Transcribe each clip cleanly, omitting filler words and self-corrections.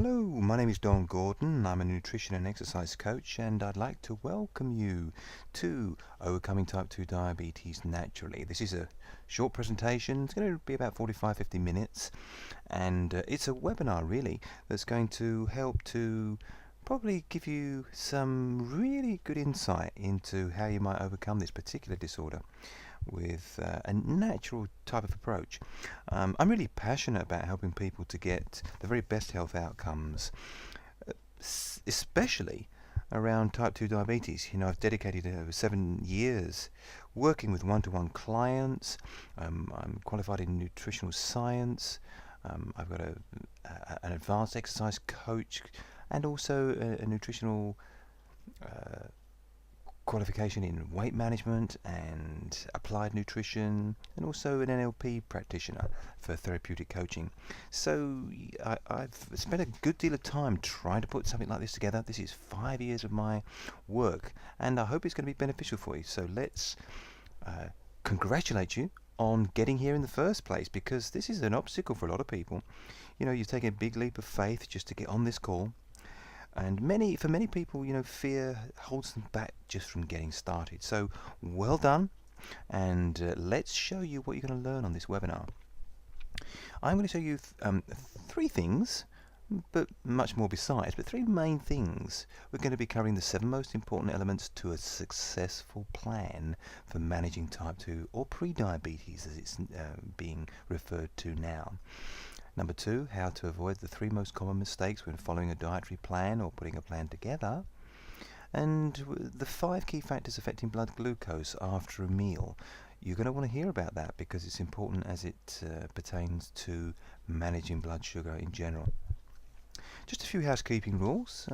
Hello, my name is Don Gordon. I'm a nutrition and exercise coach, and I'd like to welcome you to Overcoming Type 2 Diabetes Naturally. This is a short presentation. It's going to be about 45-50 minutes, and it's a webinar really that's going to help to probably give you some really good insight into how you might overcome this particular disorder with a natural type of approach. I'm really passionate about helping people to get the very best health outcomes, especially around type 2 diabetes. I've dedicated over 7 years working with one-to-one clients. I'm qualified in nutritional science. I've got an advanced exercise coach and also a nutritional qualification in weight management and applied nutrition, and also an NLP practitioner for therapeutic coaching. So I've spent a good deal of time trying to put something like this together. This is 5 years of my work, and I hope it's going to be beneficial for you. So let's congratulate you on getting here in the first place, because this is an obstacle for a lot of people. You've taken a big leap of faith just to get on this call. And for many people, fear holds them back just from getting started. So well done, and let's show you what you're going to learn on this webinar. I'm going to show you three things, but much more besides, but three main things. We're going to be covering the 7 most important elements to a successful plan for managing type 2 or pre-diabetes, as it's being referred to now. Number 2, how to avoid the 3 most common mistakes when following a dietary plan or putting a plan together. And the 5 key factors affecting blood glucose after a meal. You're going to want to hear about that because it's important as it pertains to managing blood sugar in general. Just a few housekeeping rules.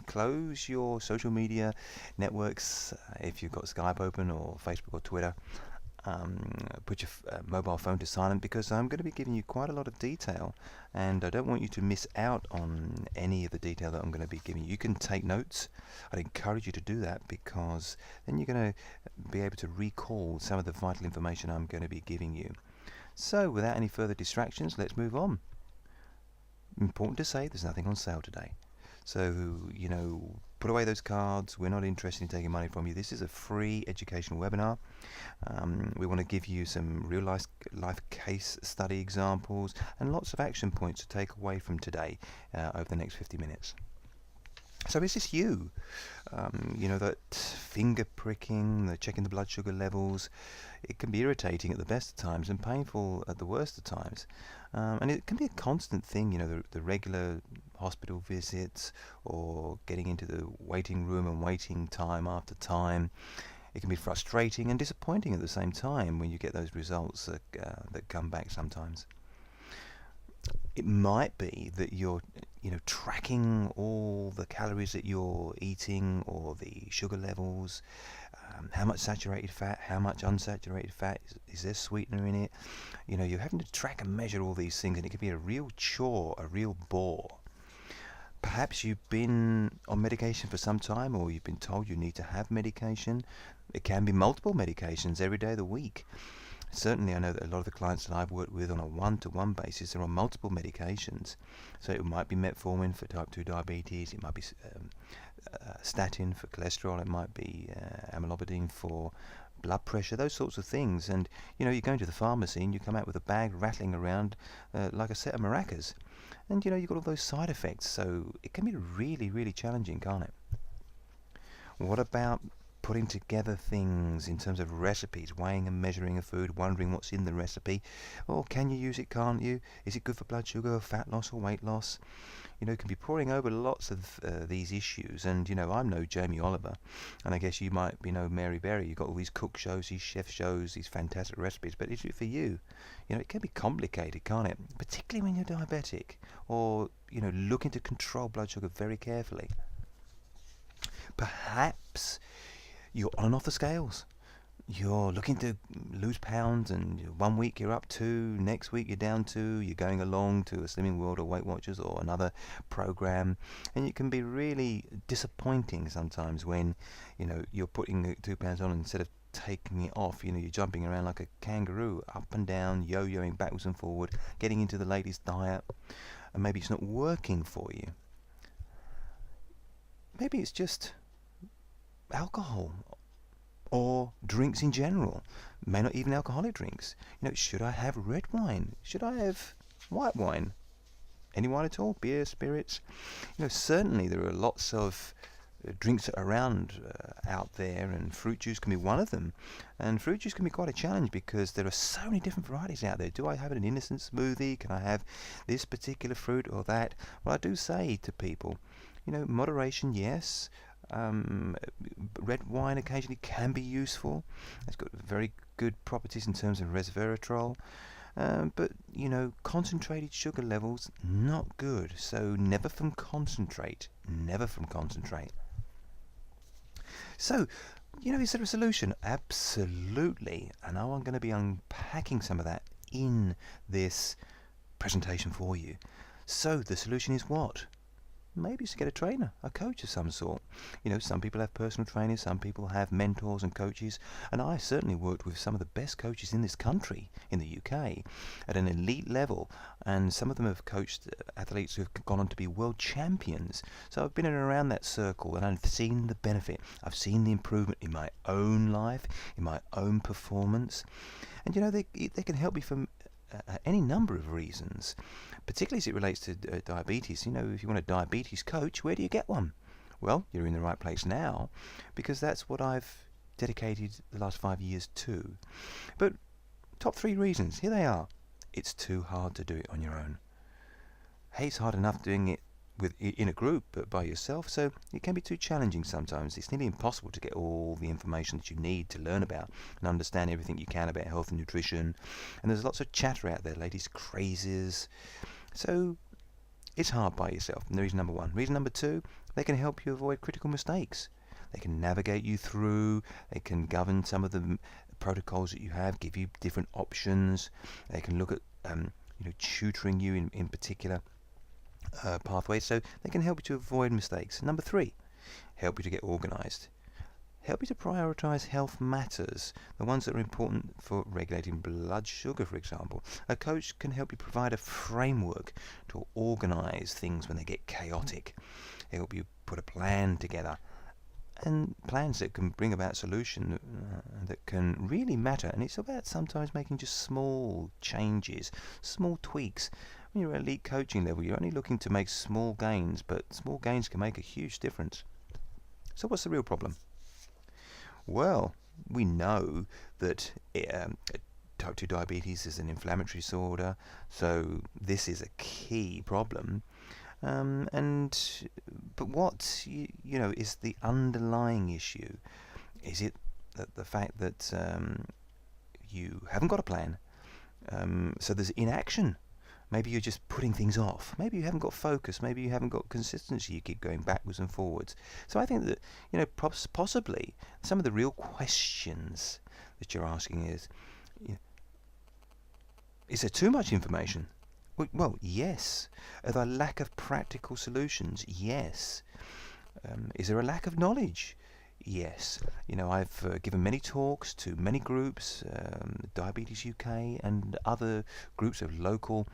Close your social media networks if you've got Skype open or Facebook or Twitter. Put your mobile phone to silent, because I'm going to be giving you quite a lot of detail, and I don't want you to miss out on any of the detail that I'm going to be giving you. You can take notes. I'd encourage you to do that, because then you're going to be able to recall some of the vital information I'm going to be giving you. So without any further distractions, let's move on. Important to say, there's nothing on sale today. So, put away those cards. We're not interested in taking money from you. This is a free educational webinar. We want to give you some real life case study examples and lots of action points to take away from today over the next 50 minutes. So is this you? That finger pricking, the checking the blood sugar levels, it can be irritating at the best of times and painful at the worst of times. And it can be a constant thing, the regular hospital visits or getting into the waiting room and waiting time after time. It can be frustrating and disappointing at the same time when you get those results that come back sometimes. It might be that you're tracking all the calories that you're eating or the sugar levels, how much saturated fat, how much unsaturated fat, is there sweetener in it. You're having to track and measure all these things, and it can be a real chore, a real bore. Perhaps you've been on medication for some time, or you've been told you need to have medication. It can be multiple medications every day of the week. Certainly, I know that a lot of the clients that I've worked with on a one-to-one basis are on multiple medications. So it might be metformin for type 2 diabetes, it might be statin for cholesterol, it might be amlodipine for blood pressure, those sorts of things. And you go into the pharmacy and you come out with a bag rattling around like a set of maracas. And you've got all those side effects, so it can be really, really challenging, can't it? What about putting together things in terms of recipes, weighing and measuring a food, wondering what's in the recipe? Or can you use it, can't you? Is it good for blood sugar, fat loss or weight loss? It can be poring over lots of these issues. And I'm no Jamie Oliver, and I guess you might be no Mary Berry. You've got all these cook shows, these chef shows, these fantastic recipes, but is it for you? It can be complicated, can't it? Particularly when you're diabetic or looking to control blood sugar very carefully. Perhaps you're on and off the scales. You're looking to lose pounds, and 1 week you're up 2, next week you're down 2, you're going along to a Slimming World or Weight Watchers or another program, and it can be really disappointing sometimes when you're putting 2 pounds on instead of taking it off. You're jumping around like a kangaroo, up and down, yo-yoing backwards and forward, getting into the latest diet. and maybe it's not working for you. Maybe it's just alcohol or drinks in general. May not even alcoholic drinks. Should I have red wine? Should I have white wine? Any wine at all? Beer, spirits? Certainly there are lots of drinks around out there, and fruit juice can be one of them. And fruit juice can be quite a challenge because there are so many different varieties out there. Do I have an innocent smoothie? Can I have this particular fruit or that? Well, I do say to people, moderation, yes. Red wine occasionally can be useful. It's got very good properties in terms of resveratrol. But, concentrated sugar levels, not good. So never from concentrate. Never from concentrate. So, is there a solution? Absolutely. And I'm going to be unpacking some of that in this presentation for you. So the solution is what? Maybe it's to get a trainer, a coach of some sort. Some people have personal trainers, some people have mentors and coaches, and I certainly worked with some of the best coaches in this country, in the UK, at an elite level, and some of them have coached athletes who have gone on to be world champions. So I've been in and around that circle, and I've seen the benefit. I've seen the improvement in my own life, in my own performance, and they can help me from any number of reasons, particularly as it relates to diabetes. If you want a diabetes coach, where do you get one? Well, you're in the right place now, because that's what I've dedicated the last 5 years to. But top 3 reasons, here they are. It's too hard to do it on your own. Hey, it's hard enough doing it in a group, but by yourself, so it can be too challenging sometimes. It's nearly impossible to get all the information that you need to learn about and understand everything you can about health and nutrition. And there's lots of chatter out there, latest crazes. So it's hard by yourself. And reason number 1. Reason number 2, they can help you avoid critical mistakes. They can navigate you through. They can govern some of the protocols that you have, give you different options. They can look at tutoring you in particular pathways, so they can help you to avoid mistakes. Number 3, help you to get organized. Help you to prioritize health matters, the ones that are important for regulating blood sugar, for example. A coach can help you provide a framework to organize things when they get chaotic. Help you put a plan together, and plans that can bring about solution that can really matter. And it's about sometimes making just small changes, small tweaks. When you're at elite coaching level, you're only looking to make small gains, but small gains can make a huge difference. So what's the real problem? Well, we know that type 2 diabetes is an inflammatory disorder, so this is a key problem. But what is the underlying issue? Is it that the fact that you haven't got a plan? So there's inaction. Maybe you're just putting things off. Maybe you haven't got focus. Maybe you haven't got consistency. You keep going backwards and forwards. So I think that possibly some of the real questions that you're asking is there too much information? Well, yes. Are there a lack of practical solutions? Yes. Is there a lack of knowledge? Yes. I've given many talks to many groups, Diabetes UK and other groups of local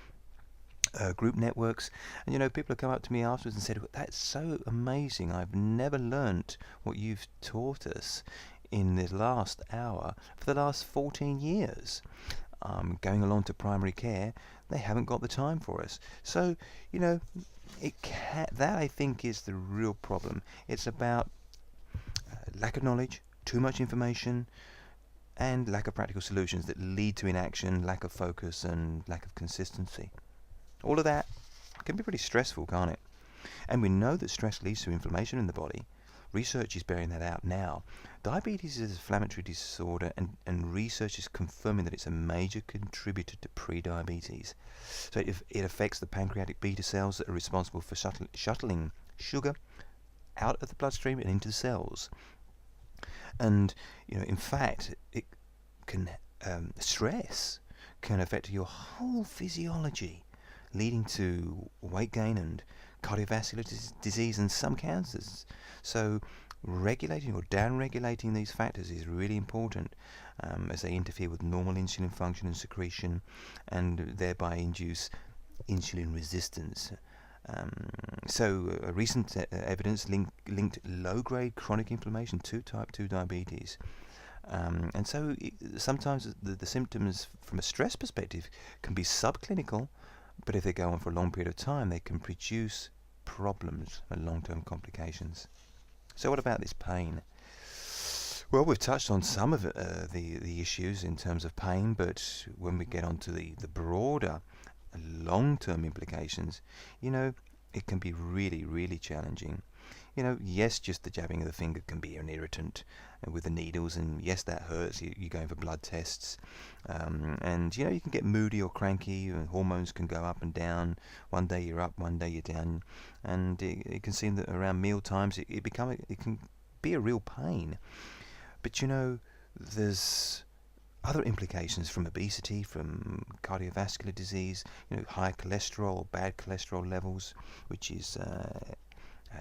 group networks, and people have come up to me afterwards and said, that's so amazing, I've never learnt what you've taught us in the last hour for the last 14 years. Going along to primary care, they haven't got the time for us. So that I think is the real problem. It's about lack of knowledge, too much information, and lack of practical solutions that lead to inaction, lack of focus, and lack of consistency. All of that can be pretty stressful, can't it? And we know that stress leads to inflammation in the body. Research is bearing that out now. Diabetes is an inflammatory disorder, and research is confirming that it's a major contributor to pre-diabetes. So it affects the pancreatic beta cells that are responsible for shuttling sugar out of the bloodstream and into the cells. And in fact, it can stress can affect your whole physiology, leading to weight gain and cardiovascular disease and some cancers. So regulating or down-regulating these factors is really important as they interfere with normal insulin function and secretion, and thereby induce insulin resistance. Recent evidence linked low-grade chronic inflammation to type 2 diabetes. Sometimes the symptoms from a stress perspective can be subclinical, but if they go on for a long period of time, they can produce problems and long-term complications. So what about this pain? Well, we've touched on some of the issues in terms of pain, but when we get onto the broader long-term implications, it can be really, really challenging. Yes, just the jabbing of the finger can be an irritant with the needles, and yes, that hurts. You're going for blood tests, and you can get moody or cranky, and hormones can go up and down. One day you're up, one day you're down, and it can seem that around meal times it can be a real pain. But there's other implications from obesity, from cardiovascular disease, high cholesterol, bad cholesterol levels, which is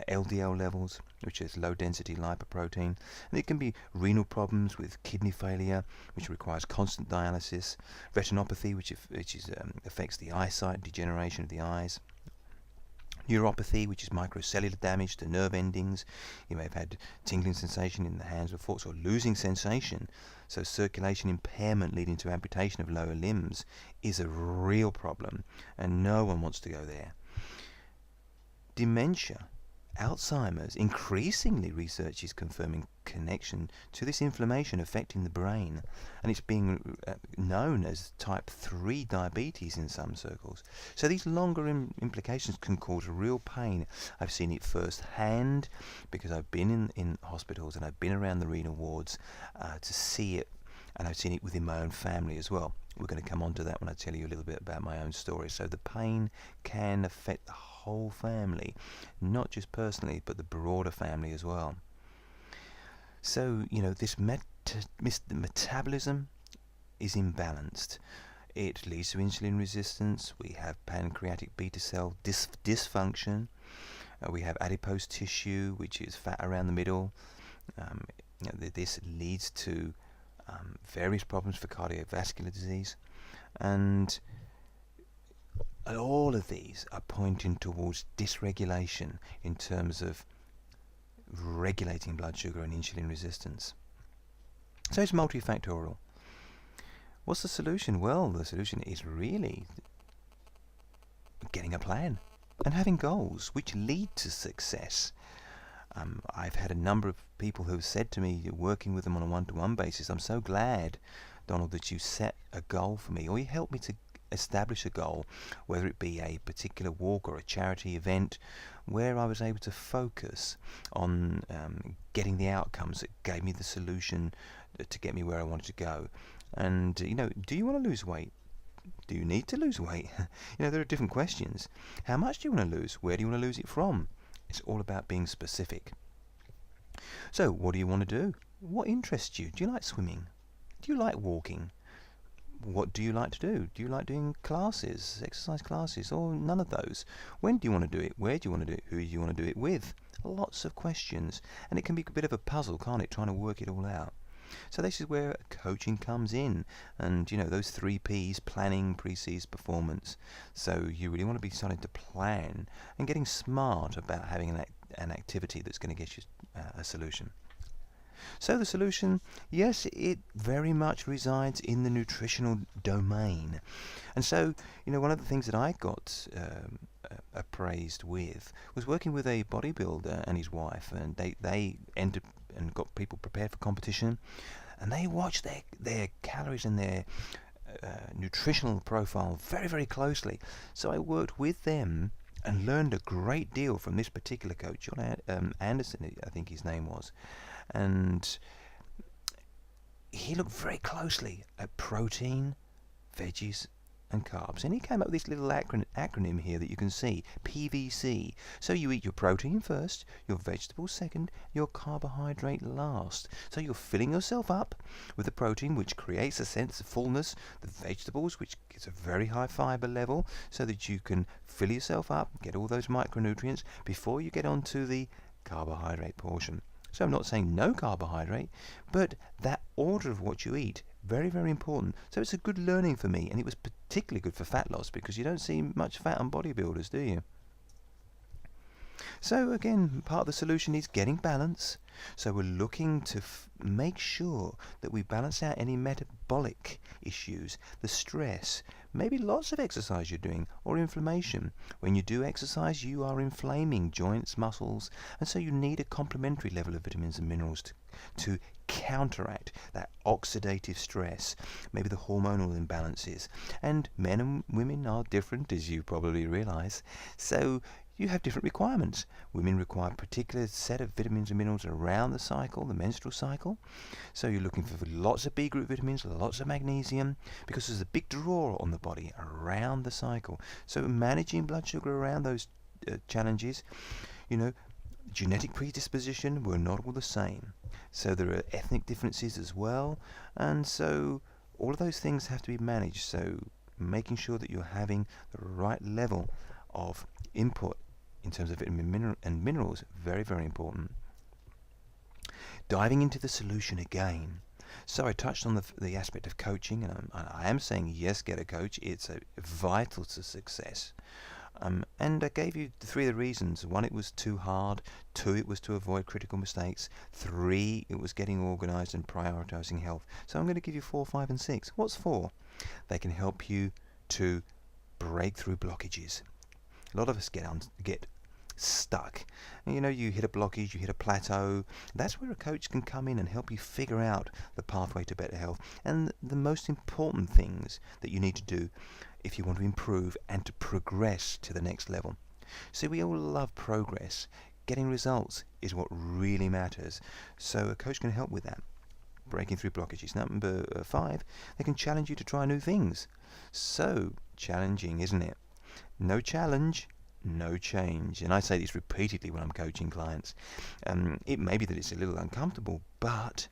LDL levels, which is low density lipoprotein. And it can be renal problems with kidney failure, which requires constant dialysis, retinopathy, which affects the eyesight, degeneration of the eyes, neuropathy, which is microcellular damage to nerve endings. You may have had tingling sensation in the hands or foot, or losing sensation. So circulation impairment leading to amputation of lower limbs is a real problem, and no one wants to go there. Dementia, Alzheimer's, increasingly research is confirming connection to this inflammation affecting the brain, and it's being known as type 3 diabetes in some circles. So these longer implications can cause real pain. I've seen it firsthand because I've been in hospitals and I've been around the renal wards to see it, and I've seen it within my own family as well. We're going to come on to that when I tell you a little bit about my own story. So the pain can affect the whole family, not just personally, but the broader family as well. So, this metabolism is imbalanced. It leads to insulin resistance. We have pancreatic beta cell dysfunction. We have adipose tissue, which is fat around the middle. This leads to various problems for cardiovascular disease, and all of these are pointing towards dysregulation in terms of regulating blood sugar and insulin resistance. So it's multifactorial. What's the solution? Well, the solution is really getting a plan and having goals which lead to success. I've had a number of people who have said to me, working with them on a one-to-one basis, I'm so glad, Donald, that you set a goal for me, or you helped me to establish a goal, whether it be a particular walk or a charity event, where I was able to focus on getting the outcomes that gave me the solution to get me where I wanted to go. And, do you want to lose weight? Do you need to lose weight? There are different questions. How much do you want to lose? Where do you want to lose it from? It's all about being specific. So, what do you want to do? What interests you? Do you like swimming? Do you like walking? What do you like to do? Do you like doing classes, exercise classes, or none of those? When do you want to do it? Where do you want to do it? Who do you want to do it with? Lots of questions. And it can be a bit of a puzzle, can't it, trying to work it all out. So this is where coaching comes in, and those 3 P's: planning precedes performance. So you really want to be starting to plan and getting smart about having an activity that's going to get you a solution. So the solution, yes, it very much resides in the nutritional domain. And so, one of the things that I got appraised with was working with a bodybuilder and his wife, and they entered and got people prepared for competition, and they watched their calories and their nutritional profile very, very closely. So I worked with them and learned a great deal from this particular coach, John Anderson, I think his name was. And he looked very closely at protein, veggies, and carbs. And he came up with this little acronym here that you can see, PVC. So you eat your protein first, your vegetables second, your carbohydrate last. So you're filling yourself up with the protein, which creates a sense of fullness, the vegetables, which gives a very high fiber level, so that you can fill yourself up, get all those micronutrients before you get onto the carbohydrate portion. So I'm not saying no carbohydrate, but that order of what you eat Very, very important. So it's a good learning for me, and it was particularly good for fat loss because you don't see much fat on bodybuilders, do you? So again, part of the solution is getting balance. So we're looking to make sure that we balance out any metabolic issues, the stress, maybe lots of exercise you're doing, or inflammation. When you do exercise, you are inflaming joints, muscles, and so you need a complementary level of vitamins and minerals to counteract that oxidative stress, maybe the hormonal imbalances. And men and women are different, as you probably realize. So you have different requirements. Women require a particular set of vitamins and minerals around the cycle, the menstrual cycle. So you're looking for lots of B group vitamins, lots of magnesium, because there's a big draw on the body around the cycle. So managing blood sugar around those challenges, genetic predisposition, we're not all the same. So there are ethnic differences as well. And so all of those things have to be managed. So making sure that you're having the right level of input in terms of vitamin and minerals, very, very important. Diving into the solution again. So I touched on the aspect of coaching, and I am saying yes, get a coach. It's vital to success. And I gave you 3 of the reasons. 1, it was too hard. 2, it was to avoid critical mistakes. 3, it was getting organized and prioritizing health. So I'm going to give you 4, 5, and 6. What's 4? They can help you to break through blockages. A lot of us get stuck. You hit a blockage, you hit a plateau. That's where a coach can come in and help you figure out the pathway to better health and the most important things that you need to do if you want to improve and to progress to the next level. So we all love progress. Getting results is what really matters. So a coach can help with that. Breaking through blockages. Number 5, they can challenge you to try new things. So challenging, isn't it? No challenge, no change. And I say this repeatedly when I'm coaching clients. It may be that it's a little uncomfortable, but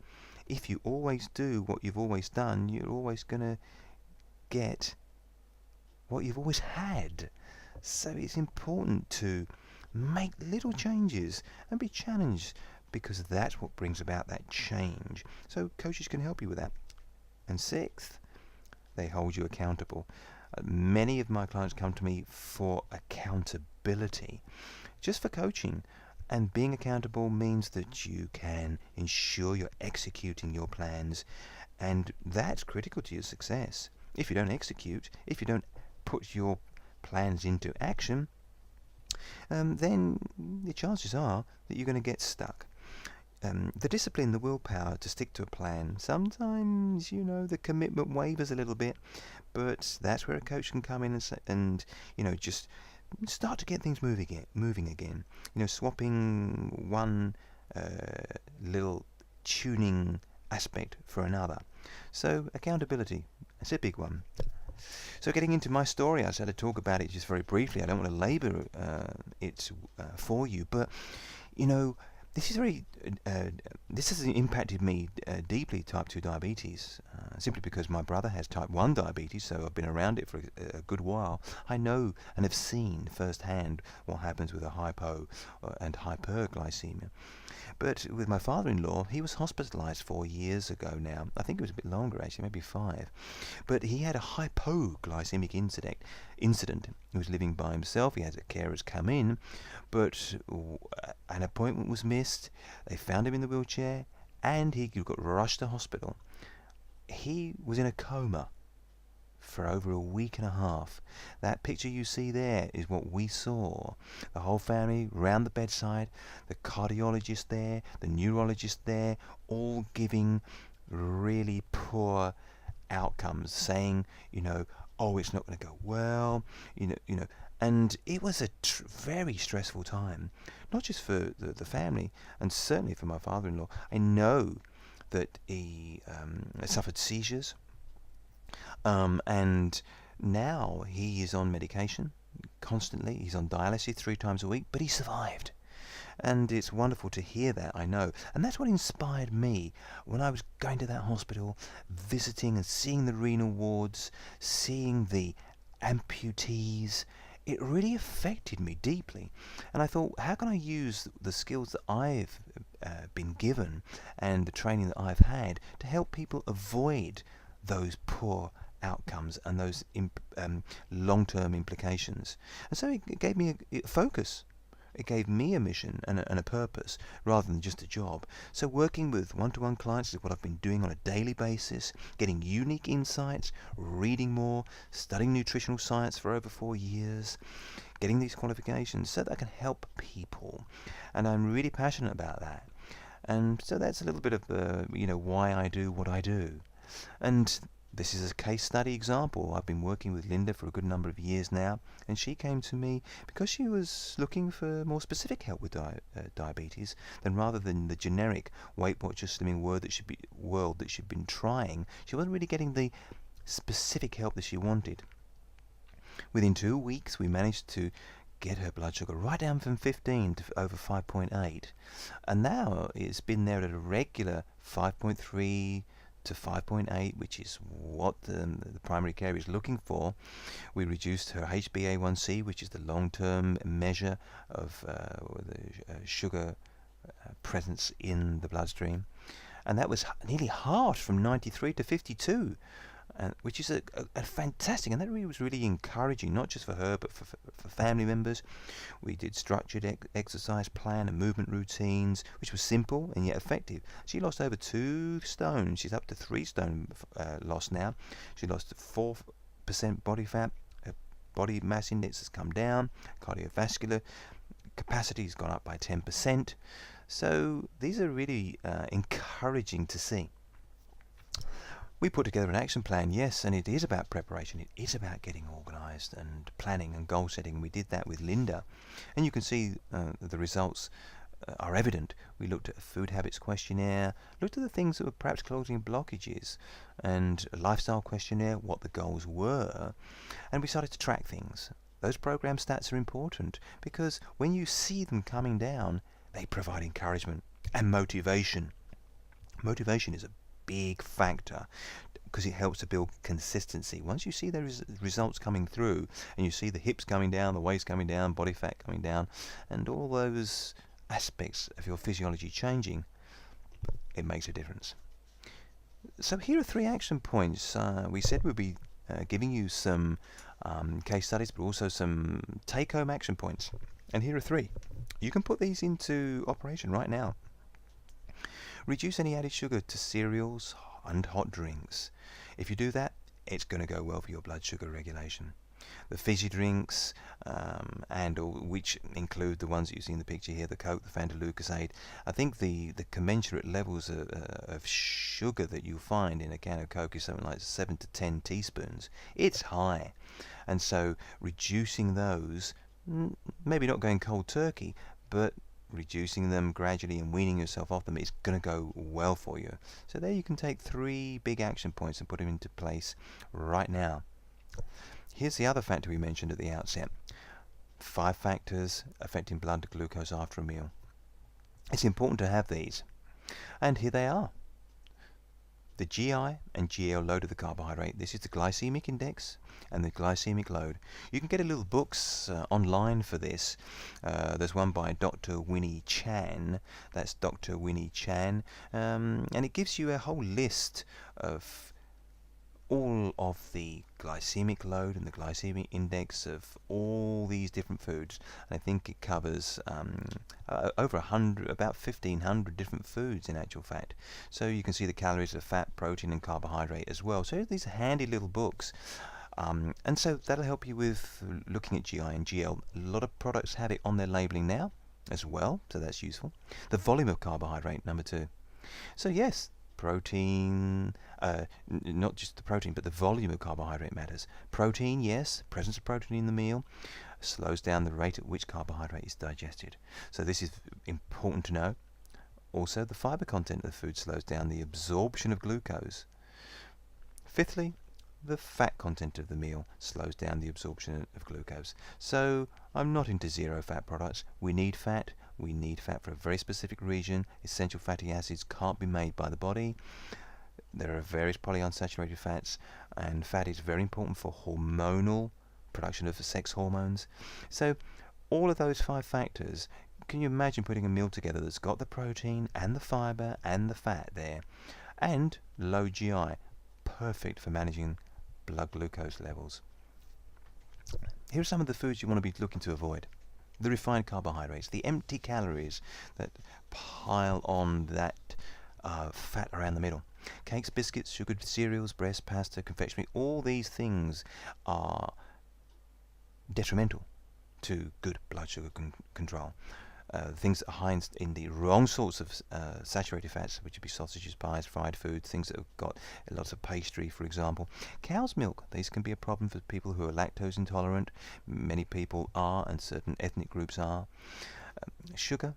if you always do what you've always done, you're always going to get what you've always had. So it's important to make little changes and be challenged, because that's what brings about that change. So coaches can help you with that. And 6th, they hold you accountable. Many of my clients come to me for accountability, just for coaching. And being accountable means that you can ensure you're executing your plans, and that's critical to your success. If you don't execute, if you don't put your plans into action, then the chances are that you're going to get stuck. The discipline, the willpower to stick to a plan, sometimes, the commitment wavers a little bit, but that's where a coach can come in and just start to get things moving again. Swapping one little tuning aspect for another. So accountability, it's a big one. So getting into my story, I said I'd talk about it just very briefly. I don't want to labour it for you, but this has impacted me deeply, type 2 diabetes, simply because my brother has type 1 diabetes, so I've been around it for a good while. I know and have seen firsthand what happens with a hypo and hyperglycemia. But with my father-in-law, he was hospitalized 4 years ago now. I think it was a bit longer, actually, maybe 5. But he had a hypoglycemic incident. He was living by himself. He had carers come in, but an appointment was missed. They found him in the wheelchair, and he got rushed to hospital. He was in a coma for over a week and a half. That picture you see there is what we saw. The whole family round the bedside, the cardiologist there, the neurologist there, all giving really poor outcomes, saying, oh, it's not going to go well, and it was a very stressful time, not just for the family, and certainly for my father-in-law. I know that he suffered seizures, and now he is on medication constantly. He's on dialysis 3 times a week, but he survived. And it's wonderful to hear that, I know. And that's what inspired me when I was going to that hospital, visiting and seeing the renal wards, seeing the amputees. It really affected me deeply. And I thought, how can I use the skills that I've been given and the training that I've had to help people avoid those poor outcomes and those long-term implications. And so it gave me a focus. It gave me a mission and a purpose rather than just a job. So working with one-to-one clients is what I've been doing on a daily basis, getting unique insights, reading more, studying nutritional science for over 4 years, getting these qualifications so that I can help people. And I'm really passionate about that. And so that's a little bit of why I do what I do. And this is a case study example. I've been working with Linda for a good number of years now, and she came to me because she was looking for more specific help with diabetes, than rather than the generic Weight Watchers Slimming world that she'd been trying. She wasn't really getting the specific help that she wanted. Within 2 weeks, we managed to get her blood sugar right down from 15 to over 5.8, and now it's been there at a regular 5.3 to 5.8, which is what the primary care is looking for. We reduced her HbA1c, which is the long-term measure of the sugar presence in the bloodstream, and that was nearly halved from 93 to 52. Which is a fantastic, and that really was really encouraging, not just for her but for family members. We did structured exercise plan and movement routines, which was simple and yet effective. She lost over 2 stone. She's up to 3 stone lost now. She lost 4% body fat. Her body mass index has come down. Cardiovascular capacity has gone up by 10%. So these are really encouraging to see. We put together an action plan, yes, and it is about preparation. It is about getting organised and planning and goal setting. We did that with Linda, and you can see the results are evident. We looked at a food habits questionnaire, looked at the things that were perhaps causing blockages, and a lifestyle questionnaire, what the goals were, and we started to track things. Those program stats are important because when you see them coming down, they provide encouragement and motivation. Motivation is a big factor because it helps to build consistency. Once you see the results coming through, and you see the hips coming down, the waist coming down, body fat coming down, and all those aspects of your physiology changing, it makes a difference. So here are 3 action points. We said we'd be giving you some case studies, but also some take-home action points. And here are 3. You can put these into operation right now. Reduce any added sugar to cereals and hot drinks. If you do that, it's going to go well for your blood sugar regulation. The fizzy drinks, which include the ones that you see in the picture here, the Coke, the Fanta Lucozade. I think the commensurate levels of sugar that you find in a can of Coke is something like 7 to 10 teaspoons. It's high. And so reducing those, maybe not going cold turkey, but reducing them gradually and weaning yourself off them is going to go well for you. So there you can take 3 big action points and put them into place right now. Here's the other factor we mentioned at the outset. 5 factors affecting blood glucose after a meal. It's important to have these. And here they are. The GI and GL load of the carbohydrate. This is the glycemic index and the glycemic load. You can get a little books online for this. There's one by Dr. Winnie Chan. That's Dr. Winnie Chan. And it gives you a whole list of all of the glycemic load and the glycemic index of all these different foods. And I think it covers over 100, about 1,500 different foods in actual fact. So you can see the calories of fat, protein and carbohydrate as well. So these are handy little books. And so that'll help you with looking at GI and GL. A lot of products have it on their labeling now as well, so that's useful. The volume of carbohydrate, number 2. So yes, protein, not just the protein, but the volume of carbohydrate matters. Protein, yes, presence of protein in the meal slows down the rate at which carbohydrate is digested. So this is important to know. Also, the fiber content of the food slows down the absorption of glucose. Fifthly, the fat content of the meal slows down the absorption of glucose. So I'm not into zero fat products. We need fat. We need fat for a very specific region. Essential fatty acids can't be made by the body. There are various polyunsaturated fats, and fat is very important for hormonal production of sex hormones. So all of those 5 factors, can you imagine putting a meal together that's got the protein and the fiber and the fat there, and low GI? perfect for managing blood glucose levels. Here are some of the foods you want to be looking to avoid. The refined carbohydrates, the empty calories that pile on that fat around the middle. Cakes, biscuits, sugared cereals, breast, pasta, confectionery, all these things are detrimental to good blood sugar control. Things that are high in the wrong sorts of saturated fats, which would be sausages, pies, fried foods, things that have got lots of pastry, for example. Cow's milk, these can be a problem for people who are lactose intolerant. Many people are, and certain ethnic groups are. Sugar,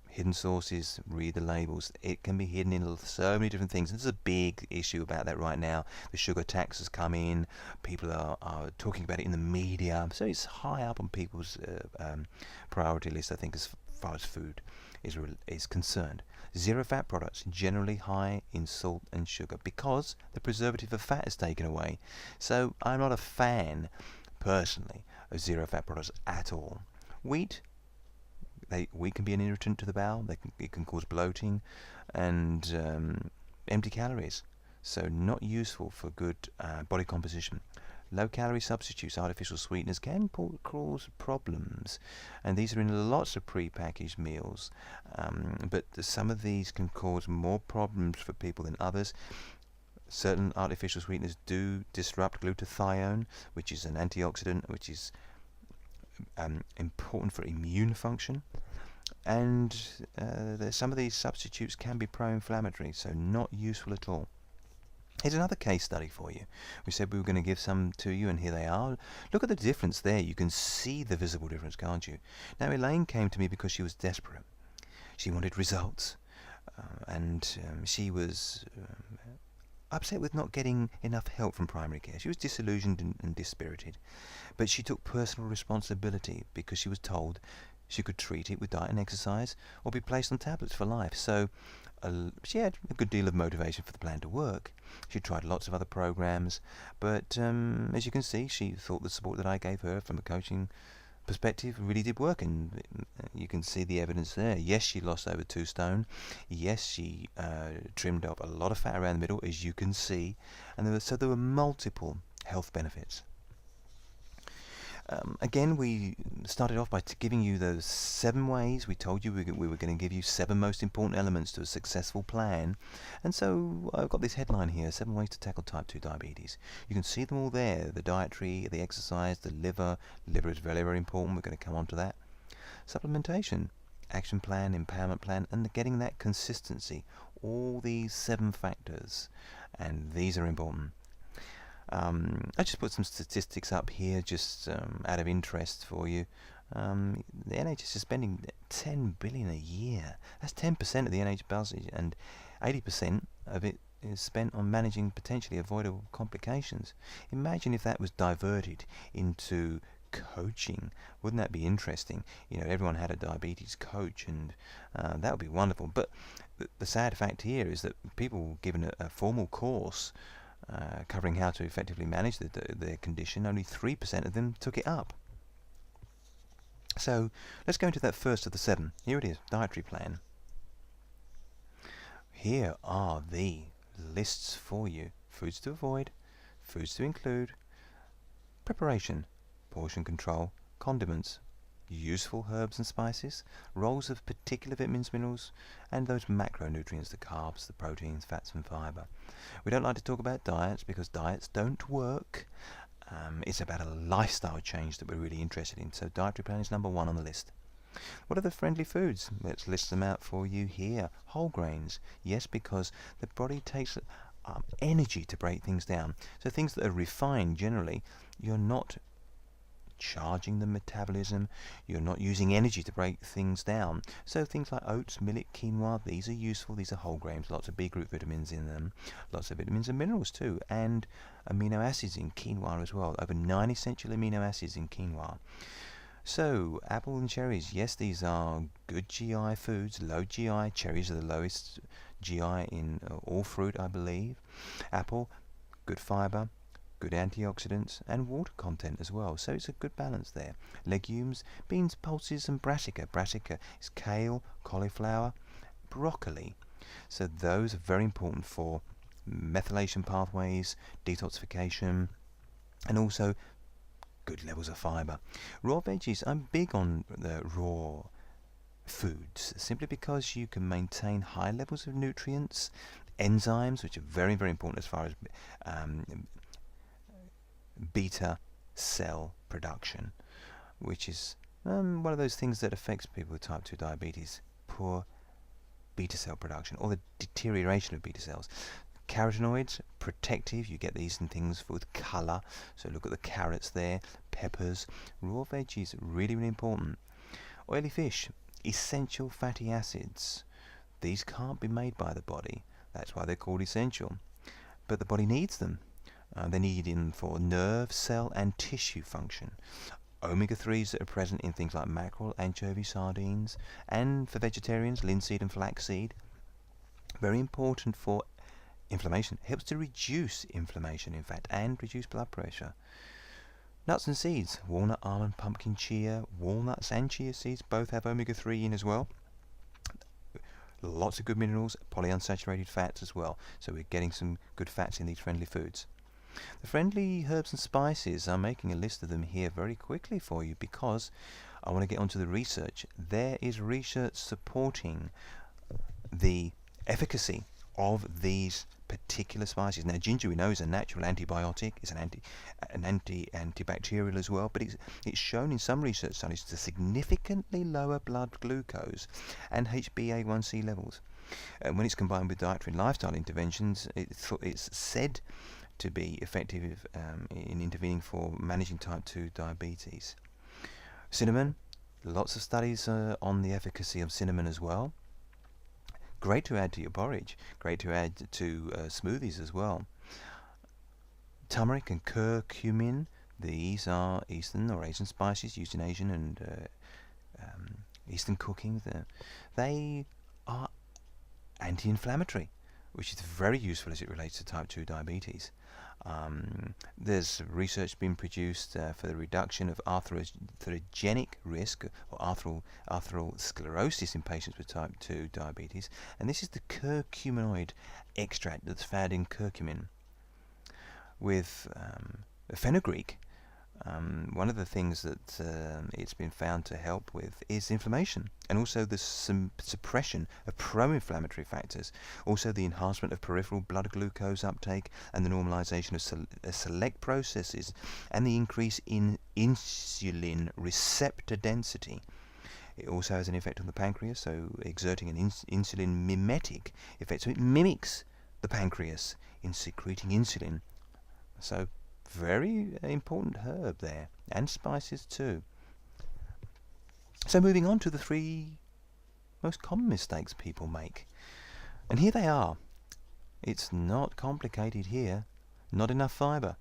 hidden sources, read the labels. It can be hidden in so many different things. There's a big issue about that right now. The sugar tax has come in. People are talking about it in the media. So it's high up on people's priority list, I think, as far as food is concerned. Zero fat products, generally high in salt and sugar, because the preservative of fat is taken away. So I'm not a fan, personally, of zero fat products at all. Wheat can be an irritant to the bowel. It can cause bloating and empty calories. So not useful for good body composition. Low-calorie substitutes, artificial sweeteners, can cause problems. And these are in lots of pre-packaged meals. But some of these can cause more problems for people than others. Certain artificial sweeteners do disrupt glutathione, which is an antioxidant, which is important for immune function, and some of these substitutes can be pro-inflammatory, so not useful at all. Here's another case study for you. We said we were going to give some to you, and here they are. Look at the difference there. You can see the visible difference, can't you? Now, Elaine came to me because she was desperate. She wanted results, and she was upset with not getting enough help from primary care. She was disillusioned and dispirited. But she took personal responsibility because she was told she could treat it with diet and exercise or be placed on tablets for life. So she had a good deal of motivation for the plan to work. She tried lots of other programs, but as you can see, she thought the support that I gave her from a coaching perspective really did work, and you can see the evidence there. Yes, she lost over 2 stone. Yes, she trimmed up a lot of fat around the middle, as you can see, and there were multiple health benefits. Again, we started off by giving you those 7 ways. We told you we were going to give you 7 most important elements to a successful plan. And so I've got this headline here, 7 ways to tackle type 2 diabetes. You can see them all there, the dietary, the exercise, the liver. Liver is very, very important. We're going to come on to that. Supplementation, action plan, empowerment plan, and getting that consistency. All these 7 factors, and these are important. I just put some statistics up here just out of interest for you. The NHS is spending $10 billion a year. That's 10% of the NHS budget, and 80% of it is spent on managing potentially avoidable complications. Imagine if that was diverted into coaching. Wouldn't that be interesting? You know, everyone had a diabetes coach, and that would be wonderful. But the sad fact here is that people given a formal course covering how to effectively manage their condition, only 3% of them took it up. So let's go into that first of the 7. Here it is, dietary plan. Here are the lists for you. Foods to avoid, foods to include, preparation, portion control, condiments, useful herbs and spices, roles of particular vitamins, minerals, and those macronutrients, the carbs, the proteins, fats and fibre. We don't like to talk about diets because diets don't work. It's about a lifestyle change that we're really interested in. So dietary plan is number 1 on the list. What are the friendly foods? Let's list them out for you here. Whole grains. Yes, because the body takes energy to break things down. So things that are refined, generally, you're not charging the metabolism, you're not using energy to break things down. So things like oats, millet, quinoa, these are useful. These are whole grains, lots of B group vitamins in them, lots of vitamins and minerals too, and amino acids in quinoa as well, over 9 essential amino acids in quinoa. So apple and cherries, yes, these are good GI foods, low GI. Cherries are the lowest GI in all fruit, I believe. Apple, good fibre, good antioxidants, and water content as well, so it's a good balance there. Legumes, beans, pulses, and brassica. Brassica is kale, cauliflower, broccoli. So those are very important for methylation pathways, detoxification, and also good levels of fiber. Raw veggies, I'm big on the raw foods simply because you can maintain high levels of nutrients, enzymes, which are very, very important as far as beta cell production, which is one of those things that affects people with type 2 diabetes, poor beta cell production or the deterioration of beta cells. Carotenoids, protective, you get these in things with colour, so look at the carrots there, peppers, raw veggies, really, really important. Oily fish, essential fatty acids. These can't be made by the body, that's why they're called essential, but the body needs them. They need them for nerve, cell and tissue function. Omega-3s that are present in things like mackerel, anchovy, sardines, and for vegetarians, linseed and flaxseed. Very important for inflammation. Helps to reduce inflammation, in fact, and reduce blood pressure. Nuts and seeds, walnut, almond, pumpkin, chia. Walnuts and chia seeds both have omega-3 in as well. Lots of good minerals, polyunsaturated fats as well. So we're getting some good fats in these friendly foods. The friendly herbs and spices, I'm making a list of them here very quickly for you because I want to get onto the research. There is research supporting the efficacy of these particular spices. Now, ginger, we know, is a natural antibiotic. It's an antibacterial as well, but it's shown in some research studies to significantly lower blood glucose and HbA1c levels. When it's combined with dietary and lifestyle interventions, it's said to be effective in intervening for managing type 2 diabetes. Cinnamon, lots of studies on the efficacy of cinnamon as well. Great to add to your porridge, great to add to smoothies as well. Turmeric and curcumin, these are Eastern or Asian spices used in Asian and Eastern cooking. They are anti-inflammatory, which is very useful as it relates to type 2 diabetes. There's research being produced for the reduction of atherogenic risk or atherosclerosis in patients with type 2 diabetes, and this is the curcuminoid extract that's found in curcumin. With fenugreek, one of the things that it's been found to help with is inflammation and also the suppression of pro-inflammatory factors, also the enhancement of peripheral blood glucose uptake and the normalization of select processes and the increase in insulin receptor density. It also has an effect on the pancreas, so exerting an insulin mimetic effect, so it mimics the pancreas in secreting insulin. So very important herb there, and spices too. So moving on to the 3 most common mistakes people make. And here they are. It's not complicated here. Not enough fiber.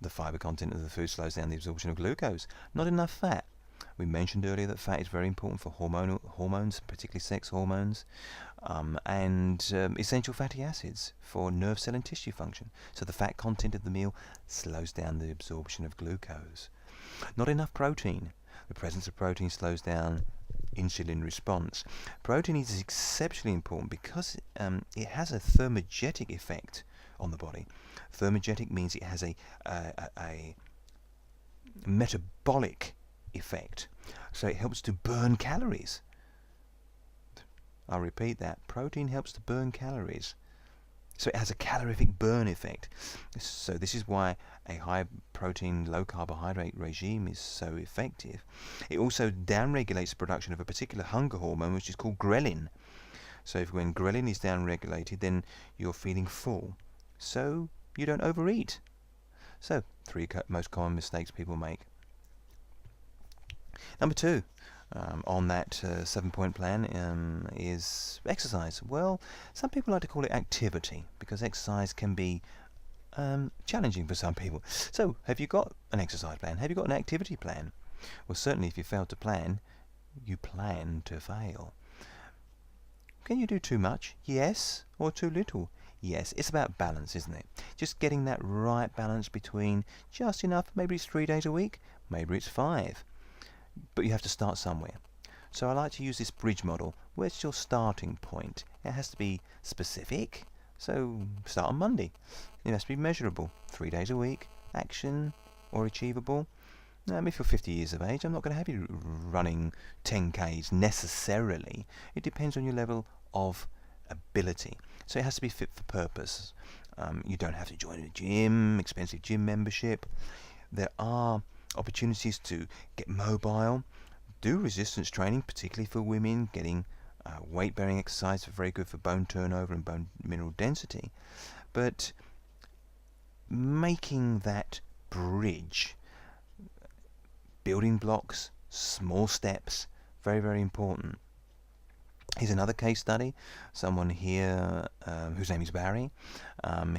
The fiber content of the food slows down the absorption of glucose. Not enough fat. We mentioned earlier that fat is very important for hormones, particularly sex hormones, and essential fatty acids for nerve cell and tissue function. So the fat content of the meal slows down the absorption of glucose. Not enough protein. The presence of protein slows down insulin response. Protein is exceptionally important because it has a thermogenic effect on the body. Thermogenic means it has a metabolic effect, so it helps to burn calories. I'll repeat that. Protein helps to burn calories, so it has a calorific burn effect. So this is why a high protein, low carbohydrate regime is so effective. It also downregulates the production of a particular hunger hormone, which is called ghrelin. So when ghrelin is downregulated, then you're feeling full, so you don't overeat. So 3 most common mistakes people make. Number 2 on that 7-point plan is exercise. Well, some people like to call it activity because exercise can be challenging for some people. So, have you got an exercise plan? Have you got an activity plan? Well, certainly if you fail to plan, you plan to fail. Can you do too much? Yes. Or too little? Yes. It's about balance, isn't it? Just getting that right balance between just enough. Maybe it's 3 days a week. Maybe it's 5. But you have to start somewhere. So I like to use this bridge model. Where's your starting point? It has to be specific, So start on Monday. It has to be measurable. 3 days a week, action or achievable. If you're 50 years of age, I'm not going to have you running 10Ks necessarily. It depends on your level of ability. So it has to be fit for purpose. You don't have to join a gym, expensive gym membership. There are opportunities to get mobile, do resistance training, particularly for women. Getting weight-bearing exercise are very good for bone turnover and bone mineral density. But making that bridge, building blocks, small steps, very, very important. Here's another case study. Someone here whose name is Barry.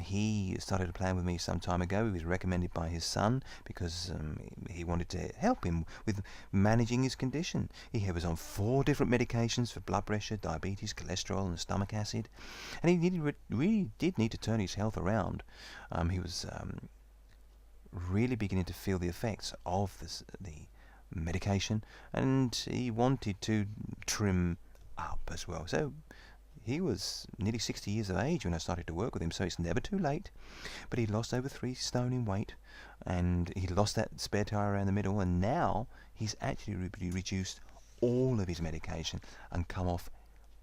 He started a plan with me some time ago. He was recommended by his son because he wanted to help him with managing his condition. He was on 4 different medications for blood pressure, diabetes, cholesterol and stomach acid. And he really did need to turn his health around. He was really beginning to feel the effects of the medication, and he wanted to trim up as well. So he was nearly 60 years of age when I started to work with him, so it's never too late. But he lost over 3 stone in weight, and he lost that spare tire around the middle, and now he's actually reduced all of his medication and come off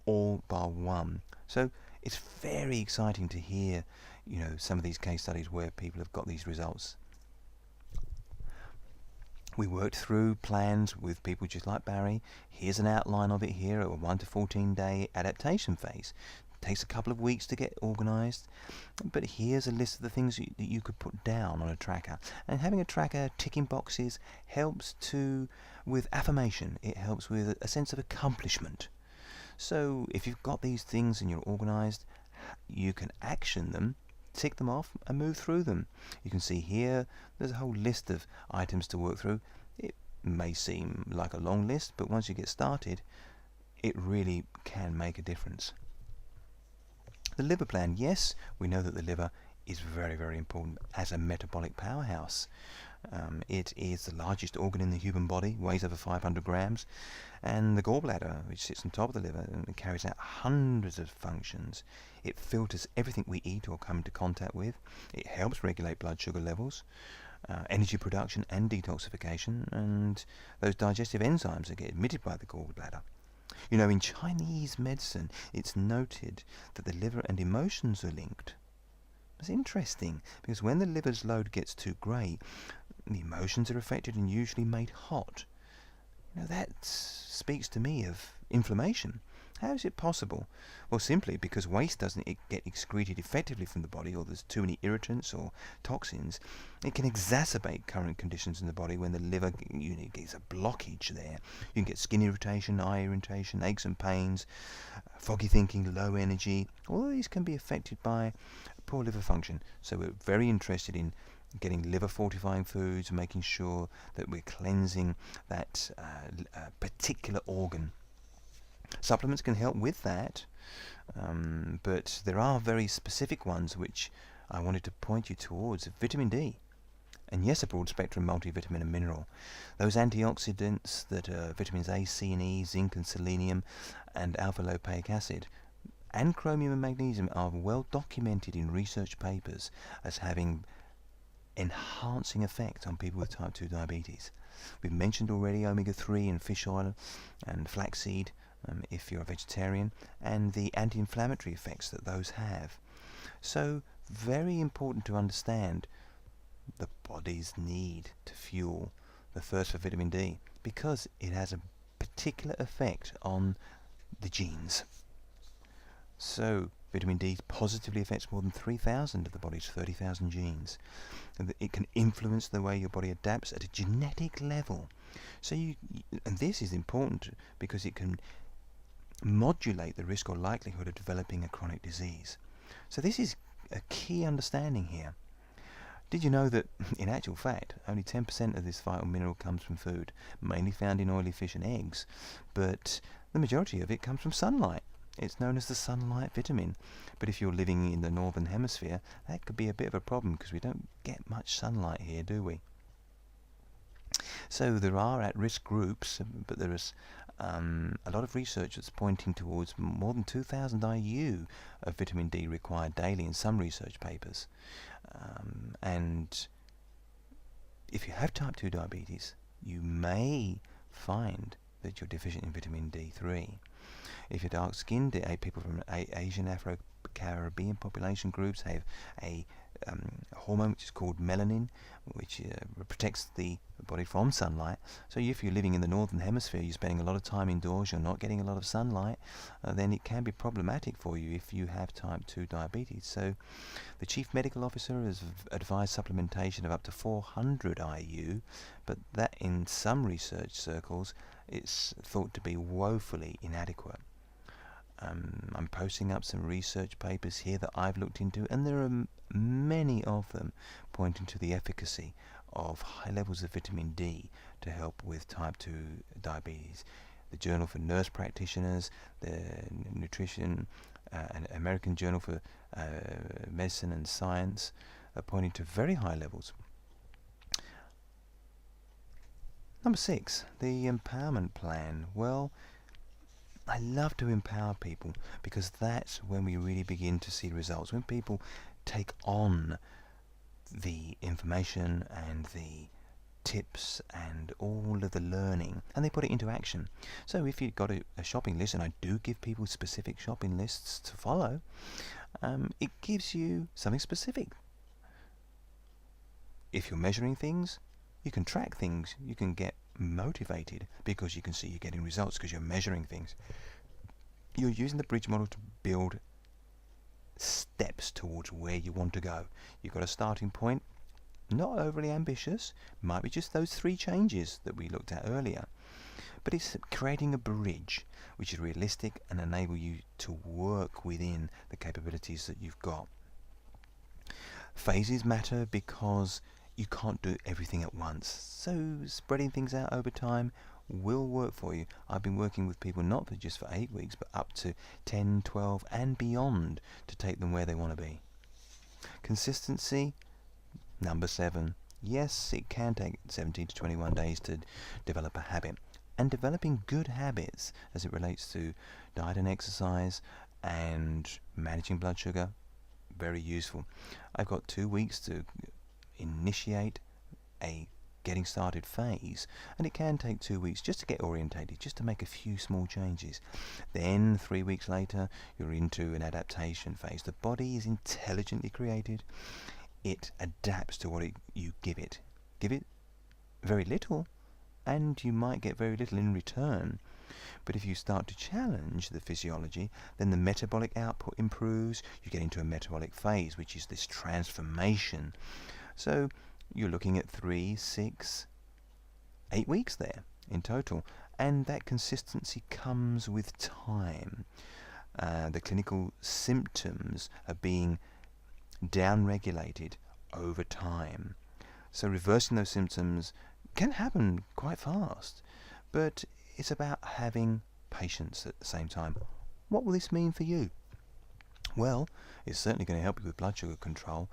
all bar one. So it's very exciting to hear, some of these case studies where people have got these results. We worked through plans with people just like Barry. Here's an outline of it here, a 1 to 14 day adaptation phase. It takes a couple of weeks to get organised, but here's a list of the things that you could put down on a tracker. And having a tracker ticking boxes helps with affirmation. It helps with a sense of accomplishment. So if you've got these things and you're organised, you can action them, tick them off and move through them. You can see here there's a whole list of items to work through. It may seem like a long list, but once you get started, it really can make a difference. The liver plan. Yes, we know that the liver is very, very important as a metabolic powerhouse. It is the largest organ in the human body, weighs over 500 grams, and the gallbladder, which sits on top of the liver, and carries out hundreds of functions. It filters everything we eat or come into contact with. It helps regulate blood sugar levels, energy production and detoxification, and those digestive enzymes that get emitted by the gallbladder. In Chinese medicine, it's noted that the liver and emotions are linked. It's interesting, because when the liver's load gets too great, the emotions are affected and usually made hot. That speaks to me of inflammation. How is it possible? Well, simply because waste doesn't get excreted effectively from the body, or there's too many irritants or toxins. It can exacerbate current conditions in the body when the liver gets a blockage there. You can get skin irritation, eye irritation, aches and pains, foggy thinking, low energy. All of these can be affected by poor liver function. So we're very interested in getting liver fortifying foods, making sure that we're cleansing that particular organ. Supplements can help with that, but there are very specific ones which I wanted to point you towards. Vitamin D, and yes, a broad spectrum multivitamin and mineral. Those antioxidants that are vitamins A, C and E, zinc and selenium, and alpha-lipoic acid, and chromium and magnesium are well documented in research papers as having enhancing effect on people with type 2 diabetes. We've mentioned already omega-3 and fish oil and flaxseed, if you're a vegetarian, and the anti-inflammatory effects that those have. So very important to understand the body's need to fuel the thirst for vitamin D, because it has a particular effect on the genes. So vitamin D positively affects more than 3,000 of the body's 30,000 genes. And it can influence the way your body adapts at a genetic level. So and this is important because it can modulate the risk or likelihood of developing a chronic disease. So this is a key understanding here. Did you know that, in actual fact, only 10% of this vital mineral comes from food, mainly found in oily fish and eggs, but the majority of it comes from sunlight. It's known as the sunlight vitamin, but if you're living in the northern hemisphere, that could be a bit of a problem because we don't get much sunlight here, do we? So there are at-risk groups, but there is a lot of research that's pointing towards more than 2,000 IU of vitamin D required daily in some research papers. And if you have type 2 diabetes, you may find that you're deficient in vitamin D3. If you're dark-skinned, people from Asian, Afro-Caribbean population groups have a hormone which is called melanin, which protects the body from sunlight. So if you're living in the northern hemisphere, you're spending a lot of time indoors, you're not getting a lot of sunlight, then it can be problematic for you if you have type 2 diabetes. So the chief medical officer has advised supplementation of up to 400 IU, but that in some research circles it's thought to be woefully inadequate. I'm posting up some research papers here that I've looked into, and there are many of them pointing to the efficacy of high levels of vitamin D to help with type 2 diabetes. The Journal for Nurse Practitioners, the Nutrition, and American Journal for Medicine and Science are pointing to very high levels. Number 6, the empowerment plan. Well, I love to empower people because that's when we really begin to see results. When people take on the information and the tips and all of the learning and they put it into action. So if you've got a shopping list, and I do give people specific shopping lists to follow, it gives you something specific. If you're measuring things, you can track things, you can get motivated because you can see you're getting results because you're measuring things. You're using the bridge model to build steps towards where you want to go. You've got a starting point, not overly ambitious, might be just those 3 changes that we looked at earlier, but it's creating a bridge which is realistic and enable you to work within the capabilities that you've got. Phases matter because you can't do everything at once, so spreading things out over time will work for you. I've been working with people not just for 8 weeks, but up to 10, 12 and beyond to take them where they want to be. Consistency, number 7. Yes, it can take 17 to 21 days to develop a habit. And developing good habits as it relates to diet and exercise and managing blood sugar, very useful. I've got 2 weeks to initiate a getting started phase, and it can take 2 weeks just to get orientated, just to make a few small changes. Then 3 weeks later you're into an adaptation phase. The body is intelligently created. It adapts to what you give it. Give it very little and you might get very little in return. But if you start to challenge the physiology, then the metabolic output improves. You get into a metabolic phase, which is this transformation. So you're looking at 3, 6, 8 weeks there in total, and that consistency comes with time. The clinical symptoms are being down-regulated over time. So reversing those symptoms can happen quite fast, but it's about having patience at the same time. What will this mean for you? Well, it's certainly going to help you with blood sugar control.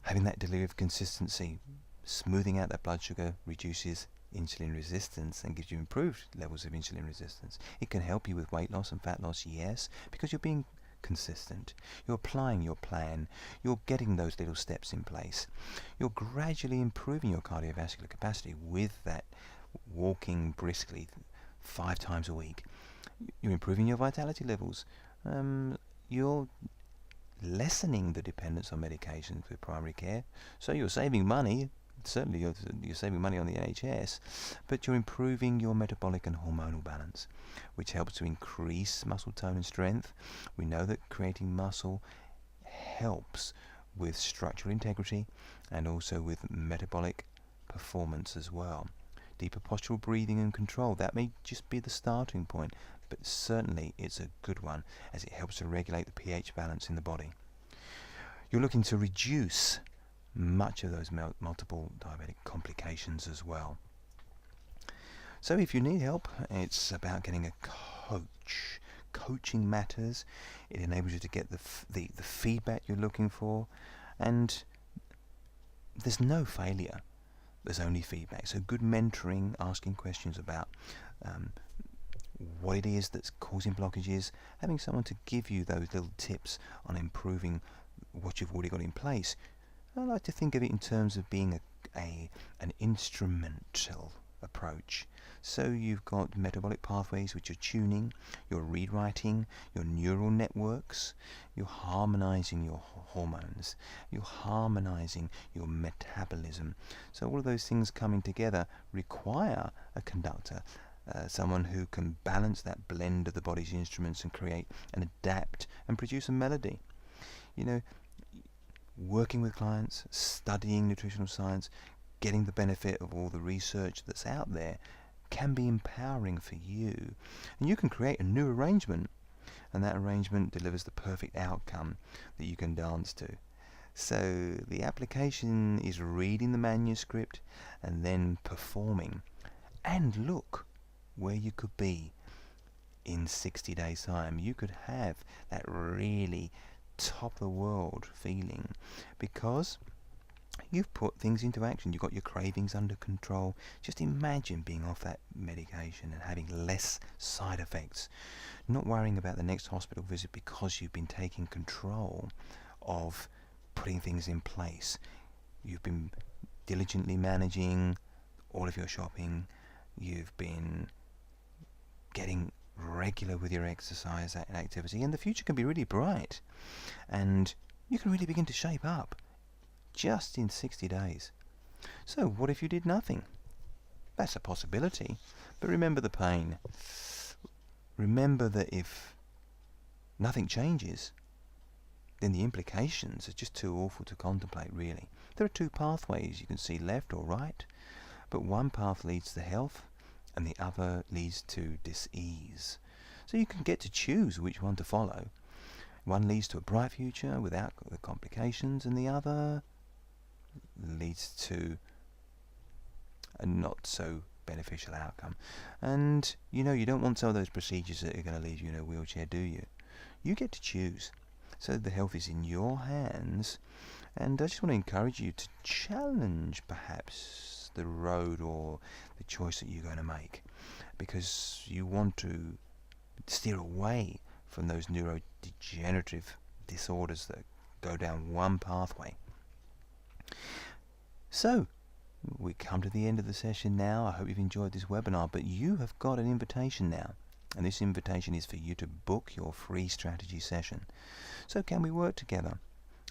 Having that degree of consistency, smoothing out that blood sugar reduces insulin resistance and gives you improved levels of insulin resistance. It can help you with weight loss and fat loss, yes, because you're being consistent. You're applying your plan. You're getting those little steps in place. You're gradually improving your cardiovascular capacity with that walking briskly 5 times a week. You're improving your vitality levels. You're lessening the dependence on medications with primary care, so you're saving money. Certainly you're saving money on the NHS, but you're improving your metabolic and hormonal balance, which helps to increase muscle tone and strength. We know that creating muscle helps with structural integrity and also with metabolic performance as well. Deeper postural breathing and control, that may just be the starting point, but certainly it's a good one as it helps to regulate the pH balance in the body. You're looking to reduce much of those multiple diabetic complications as well. So if you need help, it's about getting a coach. Coaching matters. It enables you to get the feedback you're looking for, and there's no failure. There's only feedback. So good mentoring, asking questions about what it is that's causing blockages, having someone to give you those little tips on improving what you've already got in place. I like to think of it in terms of being an instrumental approach. So you've got metabolic pathways which are tuning, you're rewriting your neural networks, you're harmonizing your hormones, you're harmonizing your metabolism. So all of those things coming together require a conductor, someone who can balance that blend of the body's instruments and create and adapt and produce a melody. You know, working with clients, studying nutritional science, getting the benefit of all the research that's out there can be empowering for you. And you can create a new arrangement, and that arrangement delivers the perfect outcome that you can dance to. So the application is reading the manuscript and then performing. And look where you could be in 60 days' time. You could have that really top of the world feeling because you've put things into action. You've got your cravings under control. Just imagine being off that medication and having less side effects, not worrying about the next hospital visit because you've been taking control of putting things in place. You've been diligently managing all of your shopping. You've been getting regular with your exercise and activity, and the future can be really bright, and you can really begin to shape up just in 60 days. So what if you did nothing? That's a possibility, but remember the pain. Remember that if nothing changes, then the implications are just too awful to contemplate, really. There are two pathways you can see, left or right, but one path leads to health and the other leads to dis-ease. So you can get to choose which one to follow. One leads to a bright future without the complications, and the other leads to a not so beneficial outcome. And you don't want some of those procedures that are going to leave you in a wheelchair, do you? You get to choose. So the health is in your hands, and I just want to encourage you to challenge perhaps the road or the choice that you're going to make, because you want to steer away from those neurodegenerative disorders that go down one pathway. So we come to the end of the session now. I hope you've enjoyed this webinar, but you have got an invitation now, and this invitation is for you to book your free strategy session. So can we work together?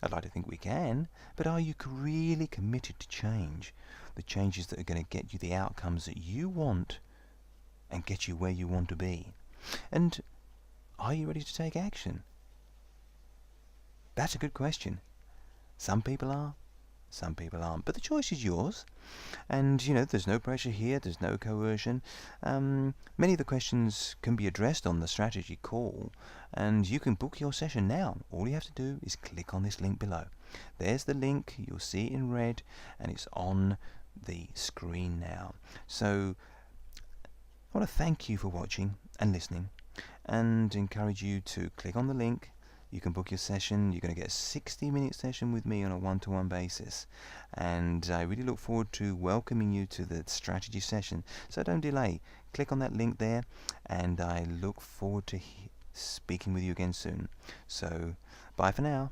I'd like to think we can, but are you really committed to change? The changes that are going to get you the outcomes that you want and get you where you want to be? And are you ready to take action? That's a good question. Some people are, some people aren't, but the choice is yours. And there's no pressure here, there's no coercion. Many of the questions can be addressed on the strategy call, and you can book your session now. All you have to do is click on this link below. There's the link, you'll see it in red, and it's on the screen now. So I want to thank you for watching and listening, and encourage you to click on the link. You can book your session. You're going to get a 60-minute session with me on a one-to-one basis, and I really look forward to welcoming you to the strategy session. So don't delay. Click on that link there, and I look forward to speaking with you again soon. So bye for now.